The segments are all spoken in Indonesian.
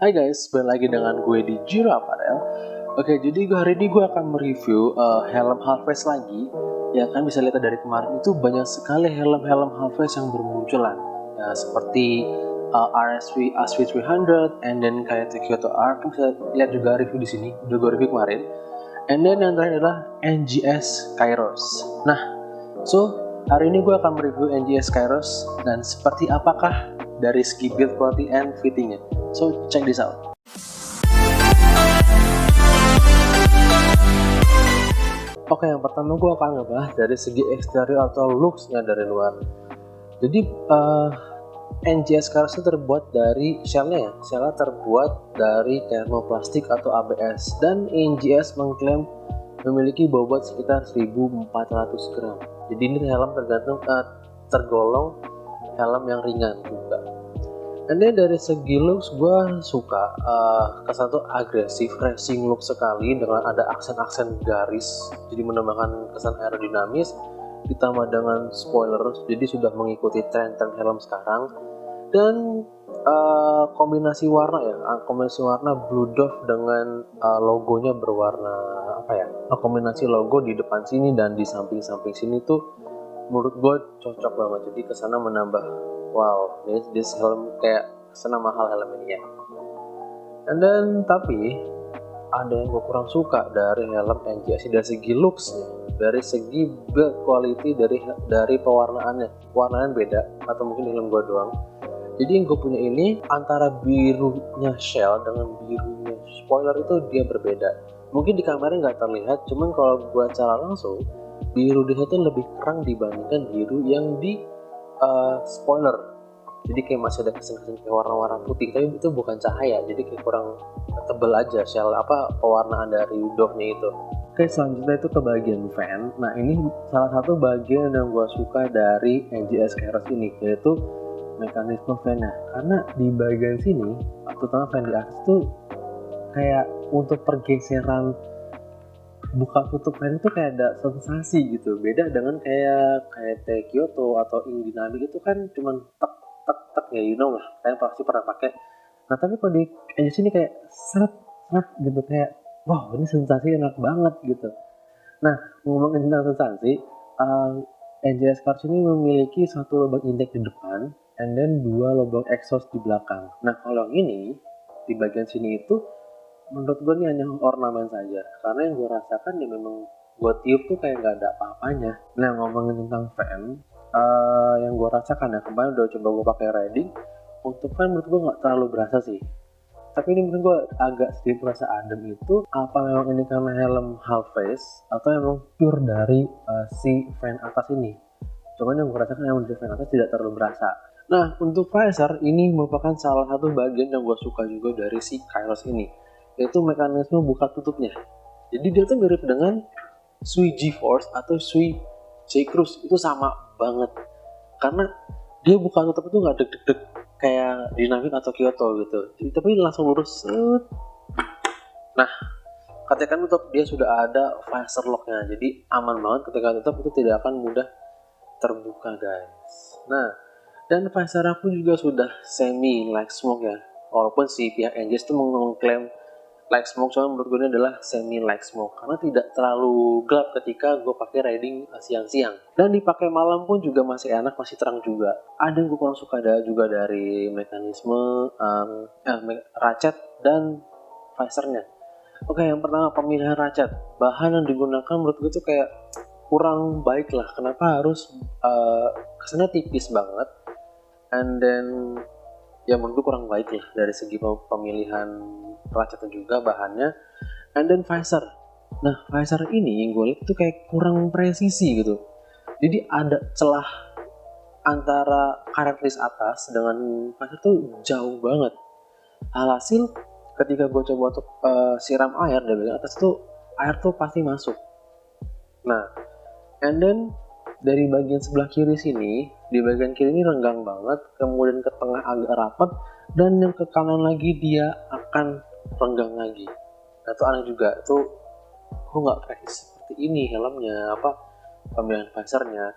Hai guys, balik lagi dengan gue di Jiro Apparel. Oke, jadi hari ini gue akan mereview helm Half-Face lagi. Ya kan bisa lihat dari kemarin itu banyak sekali helm-helm Half-Face yang bermunculan. Ya, seperti RSV ASV300, and then kayak Kyoto R. Kan bisa lihat juga review di sini, udah gue review kemarin. And then yang terakhir adalah NGS Kairos. Nah, so hari ini gue akan mereview NGS Kairos dan seperti apakah dari segi build quality and fittingnya. So check this out. Oke, yang pertama gue akan ngebahas dari segi eksterior atau looks-nya dari luar. Jadi NGS Kairos itu terbuat dari shell-nya ya. Shell-nya terbuat dari thermoplastik atau ABS, dan NGS mengklaim memiliki bobot sekitar 1400 gram. Jadi ini helm tergolong helm yang ringan juga. Dan dari segi looks gue suka kesan tuh agresif, racing look sekali dengan ada aksen-aksen garis, jadi menambahkan kesan aerodinamis ditambah dengan spoiler, jadi sudah mengikuti tren-tren helm sekarang. Dan kombinasi warna Blue Dove dengan logonya berwarna kombinasi logo di depan sini dan di samping-samping sini tuh menurut gue cocok banget, jadi kesana menambah wow, this helm kayak kesana mahal helm ini ya. And then tapi ada yang gue kurang suka dari helm NGS dari segi looks-nya, dari segi build quality, dari warnaan beda atau mungkin helm gue doang. Jadi yang gue punya ini antara birunya shell dengan birunya spoiler itu dia berbeda. Mungkin di kamera nggak terlihat, cuman kalau gue secara langsung biru dia itu lebih terang dibandingkan biru yang di spoiler. Jadi kayak masih ada kesan-kesan kayak warna-warna putih, tapi itu bukan cahaya, jadi kayak kurang tebel aja shell pewarnaan dari Dove-nya itu. Oke, selanjutnya itu ke bagian fan. Nah, ini salah satu bagian yang gue suka dari NGS Kairos ini, yaitu mekanisme fan-nya. Karena di bagian sini, terutama fan di atas tuh kayak untuk pergeseran buka tutup fan itu kayak ada sensasi gitu. Beda dengan kayak Kyoto atau Dynamic itu kan cuman tek ya, you know lah, kalian pasti pernah pakai. Nah, tapi kalau di NGS ini kayak seret gitu, kayak wow, ini sensasi enak banget gitu. Nah, ngomongin tentang sensasi, NGS Kairos ini memiliki satu lubang intake di depan and then 2 lubang exhaust di belakang. Nah, kalau yang ini di bagian sini itu menurut gue ini hanya ornamen saja, karena yang gue rasakan ya memang gue tiup tuh kayak gak ada apa-apanya. Nah, ngomongin tentang fan, yang gue rasakan ya, kemarin udah coba gue pakai riding, untuk fan menurut gue gak terlalu berasa sih, tapi ini mungkin gue agak sedikit merasa adem. Itu apa memang ini karena helm Half-Face atau memang pure dari si fan atas ini? Cuman yang gue rasakan yang di fan atas tidak terlalu berasa. Nah, untuk visor ini merupakan salah satu bagian yang gue suka juga dari si Kairos ini, yaitu mekanisme buka tutupnya. Jadi dia tuh mirip dengan Sui GeForce atau Sui J-Cruise, itu sama banget. Karena dia buka tutup itu nggak deg-deg kayak Dynamic atau Kyoto gitu, tapi langsung lurus set. Nah, ketika tutup dia sudah ada visor lock-nya, jadi aman banget ketika tutup, itu tidak akan mudah terbuka guys. Nah, dan visor aku juga sudah semi light smoke ya, walaupun si pihak NGS itu mengklaim light smoke, cuman menurut gue ini adalah semi light smoke karena tidak terlalu gelap ketika gue pakai riding siang-siang, dan dipakai malam pun juga masih enak, masih terang juga. Ada yang gue kurang suka juga dari mekanisme ratchet dan visornya. Oke, yang pertama pemilihan ratchet, bahan yang digunakan menurut gue tuh kayak kurang baik lah. Kenapa harus kesannya tipis banget, and then ya menurut gue kurang baik lah dari segi pemilihan ratchetnya juga bahannya, and then visor. Nah, visor ini yang gue lihat itu kayak kurang presisi gitu, jadi ada celah antara karetlis atas dengan visor tuh jauh banget. Alhasil ketika gue coba untuk siram air dari bagian atas tuh air tuh pasti masuk. Nah, and then dari bagian sebelah kiri sini, di bagian kiri ini renggang banget, kemudian ke tengah agak rapat, dan yang ke kanan lagi dia akan renggang lagi. Nah, itu aneh juga, itu kok nggak precis seperti ini helmnya, pemilihan visornya.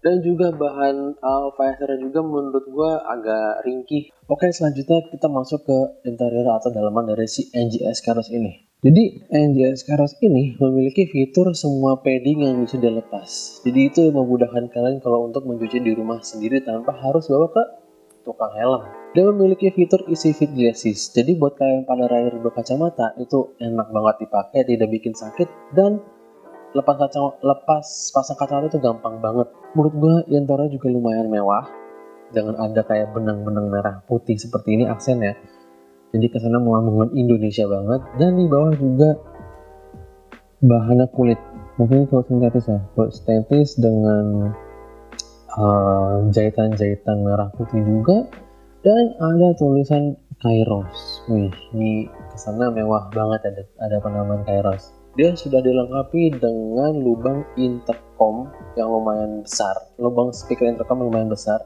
Dan juga bahan visor juga menurut gue agak ringkih. Oke, selanjutnya kita masuk ke interior atau dalaman dari si NGS Keros ini. Jadi NGS Keros ini memiliki fitur semua padding yang bisa dilepas. Jadi itu memudahkan kalian kalau untuk mencuci di rumah sendiri tanpa harus bawa ke tukang helm. Dia memiliki fitur easy fit glasses. Jadi buat kalian pada rider berkacamata itu enak banget dipakai, tidak bikin sakit, dan lepas pasang kacamata itu gampang banget. Menurut gue interiornya juga lumayan mewah dengan ada kayak benang-benang merah putih seperti ini aksennya, jadi kesana melambangkan Indonesia banget. Dan di bawah juga bahannya kulit, mungkin kulit sintetis ya, kulit sintetis dengan jahitan-jahitan merah putih juga, dan ada tulisan Kairos. Wih, ini kesana mewah banget, ada penamaan Kairos. Dia sudah dilengkapi dengan lubang intercom yang lumayan besar, lubang speaker intercom yang lumayan besar.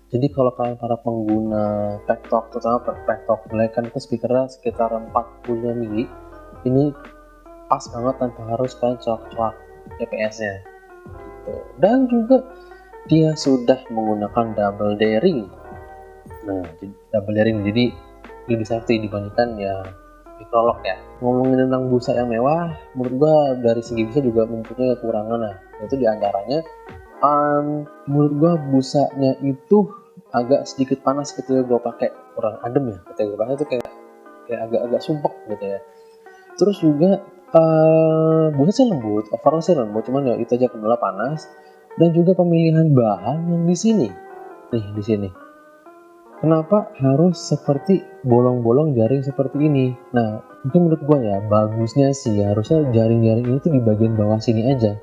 Jadi kalau kalian para pengguna Packtalk, terutama Packtalk Black, kan itu speakernya sekitar 40 mili. Ini pas banget tanpa harus kalian colak-colak DPS-nya gitu. Dan juga dia sudah menggunakan double daring. Nah, double daring jadi lebih safety dibandingkan ya microlock ya. Ngomongin tentang busa yang mewah, menurut gua dari segi busa juga mempunyai kekurangan. Nah, itu diantaranya menurut gua busanya itu agak sedikit panas ketika gua pakai, kurang adem ya ketika gua pakai itu kayak agak-agak sumpek gitu ya. Terus juga busa sih lembut, overall sih lembut, cuman ya itu aja kendala panas. Dan juga pemilihan bahan yang di sini. Nih, di sini. Kenapa harus seperti bolong-bolong jaring seperti ini? Nah, mungkin menurut gue ya, bagusnya sih harusnya jaring-jaring ini tuh di bagian bawah sini aja.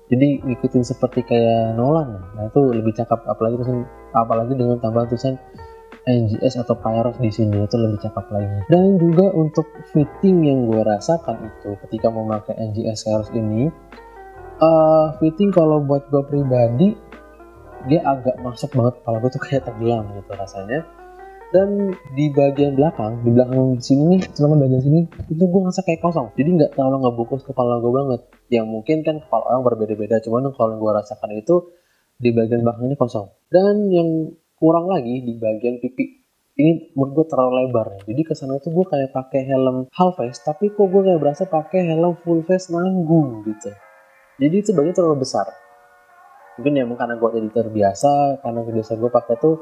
Jadi ngikutin seperti kayak Nolan. Nah, itu lebih cakep, apalagi dengan tambahan tulisan NGS atau Kairos di sini, itu lebih cakep lagi. Dan juga untuk fitting yang gue rasakan itu ketika memakai NGS Kairos ini, fitting kalau buat gue pribadi dia agak masuk banget, kepala gue tuh kayak tenggelam gitu rasanya. Dan di bagian belakang sini nih, selama bagian sini itu gue ngerasa kayak kosong, jadi nggak terlalu ngebungkus kepala gue banget. Yang mungkin kan kepala orang berbeda-beda, cuman kalau gue rasakan itu di bagian belakang ini kosong. Dan yang kurang lagi di bagian pipi ini menurut gue terlalu lebar ya. Jadi kesana tuh gue kayak pakai helm half face, tapi kok gue kayak berasa pakai helm full face nanggung gitu. Jadi itu bagian terlalu besar. Mungkin ya karena gue jadi terbiasa, karena biasa gue pakai tuh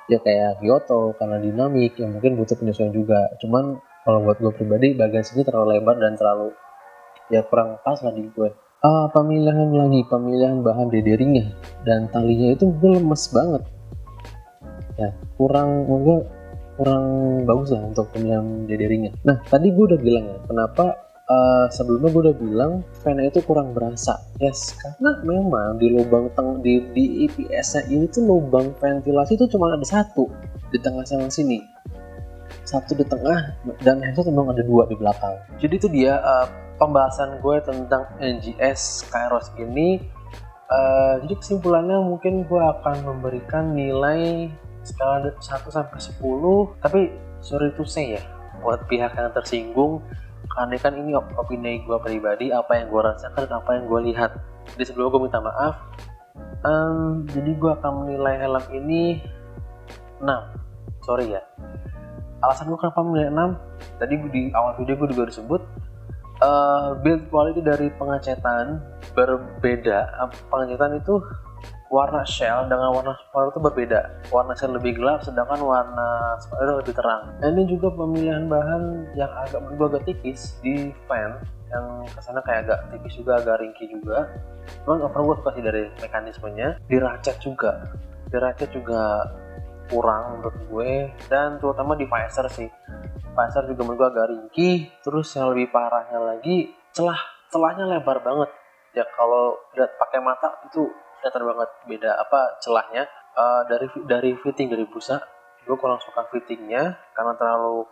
ya kayak Kyoto, karena dinamik yang mungkin butuh penyesuaian juga. Cuman kalau buat gue pribadi bagian sini terlalu lebar dan terlalu ya kurang pas lah di gue. Pemilihan bahan dederingnya dan talinya itu gue lemes banget ya, kurang bagus lah untuk pemilihan dederingnya. Nah, tadi gue udah bilang ya kenapa sebelumnya gue udah bilang fan-nya itu kurang berasa. Yes, karena memang di lubang di IPS-nya ini tuh lubang ventilasi itu cuma ada satu di tengah sana sini, satu di tengah, dan headset memang ada dua di belakang. Jadi itu dia pembahasan gue tentang NGS Kairos ini. Jadi kesimpulannya mungkin gue akan memberikan nilai skala 1 sampai 10, tapi sorry to say ya buat pihak yang tersinggung, karena kan ini opini gue pribadi, apa yang gue rasakan dan apa yang gue lihat. Jadi sebelumnya gue minta maaf. Jadi gue akan menilai helm ini 6. Sorry ya. Alasan gue kenapa menilai 6, tadi di awal video gue juga disebut build quality dari pengecetan berbeda. Pengecetan itu warna shell dengan warna spoiler itu berbeda. Warna shell lebih gelap, sedangkan warna spoiler lebih terang. Dan ini juga pemilihan bahan yang agak tipis di fan, yang kesana kayak agak tipis juga, agak ringkih juga. Cuman overall gue suka sih dari mekanismenya. Di ratchet juga kurang menurut gue, dan terutama di visor sih. Visor juga menurut gue agak ringkih. Terus yang lebih parahnya lagi, celahnya lebar banget. Ya kalau lihat pakai mata itu kelihatan banget beda celahnya. Dari fitting dari busa, gue kurang suka fittingnya karena terlalu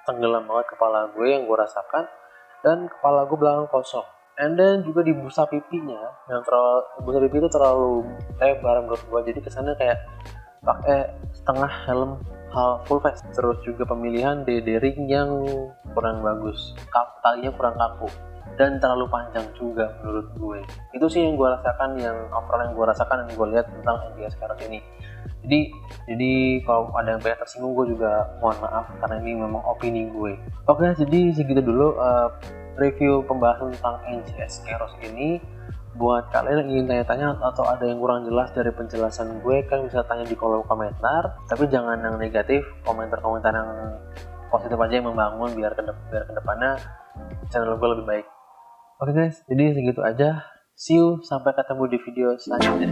tenggelam banget kepala gue yang gue rasakan, dan kepala gue belakang kosong. And then juga di busa pipinya, busa pipi itu terlalu lebar menurut gue, jadi kesannya kayak pakai setengah helm full face. Terus juga pemilihan dedering yang kurang bagus, talinya kurang kaku. dan terlalu panjang juga menurut gue. Itu sih yang gue rasakan, yang overall yang gue rasakan dan gue lihat tentang NGS Keros ini. Jadi kalau ada yang banyak tersinggung, gue juga mohon maaf karena ini memang opini gue. Oke, jadi segitu dulu review pembahasan tentang NGS Keros ini. Buat kalian yang ingin tanya-tanya atau ada yang kurang jelas dari penjelasan gue, kan bisa tanya di kolom komentar. Tapi jangan yang negatif, komentar-komentar yang positif aja yang membangun, biar kedepannya channel gue lebih baik. Oke guys, jadi segitu aja. See you, sampai ketemu di video selanjutnya.